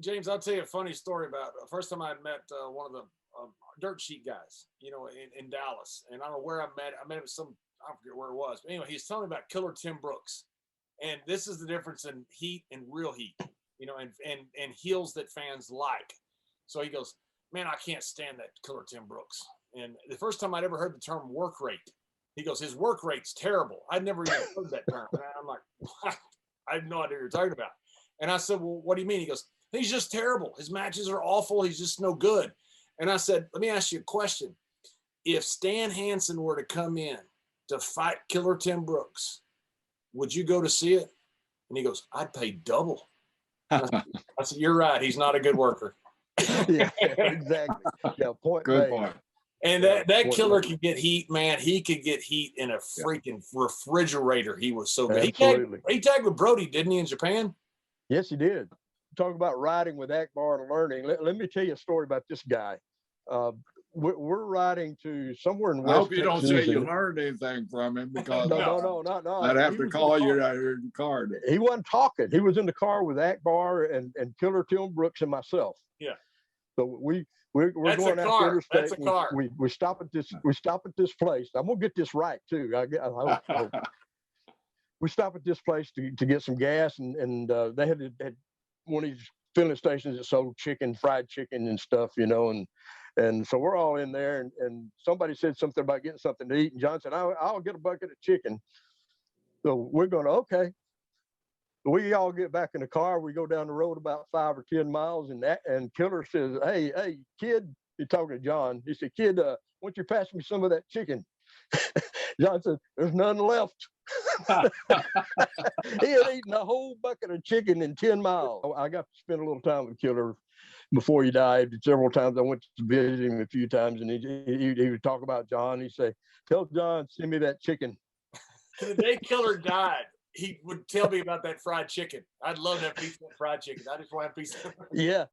James, I'll tell you a funny story about the first time I met one of the dirt sheet guys, in Dallas. And I don't know where I met. I met him at I forget where it was. But anyway, he's telling me about Killer Tim Brooks. And this is the difference in heat and real heat, and heels that fans like. So he goes, man, I can't stand that Killer Tim Brooks. And the first time I'd ever heard the term work rate, he goes, his work rate's terrible. I'd never even heard that term. And I'm like, what? I have no idea what you're talking about. And I said, well, what do you mean? He goes, he's just terrible. His matches are awful. He's just no good. And I said, let me ask you a question. If Stan Hansen were to come in to fight Killer Tim Brooks, would you go to see it? And he goes, I'd pay double. I said, you're right. He's not a good worker. Yeah, exactly. Yeah, Good point. And that killer could get heat, man. He could get heat in a freaking refrigerator. He was so good. He tagged with Brody, didn't he, in Japan? Yes, he did. Talk about riding with Akbar and learning. Let me tell you a story about this guy. We're riding to somewhere in West I hope you Texas, don't say you learned anything from him, because no. I'd have to call you out here in the car. He wasn't talking. He was in the car with Akbar and Killer Tim Brooks and myself. Yeah. So we're going out the interstate. That's a car. We stop at this place. I'm gonna get this right too. I hope. We stop at this place to get some gas, and they had one of these filling stations that sold fried chicken and stuff, and so we're all in there, and somebody said something about getting something to eat, and John said, I'll get a bucket of chicken. So we're going, okay. We all get back in the car. We go down the road about 5 or 10 miles, and Killer says, hey, kid, he's talking to John. He said, kid, why don't you pass me some of that chicken? John said, there's none left. He had eaten a whole bucket of chicken in 10 miles. I got to spend a little time with Killer before he died. Several times I went to visit him a few times, and he would talk about John. He'd say, tell John, send me that chicken. The day Killer died, he would tell me about that fried chicken. I'd love that piece of fried chicken. I just want a piece of it. Yeah,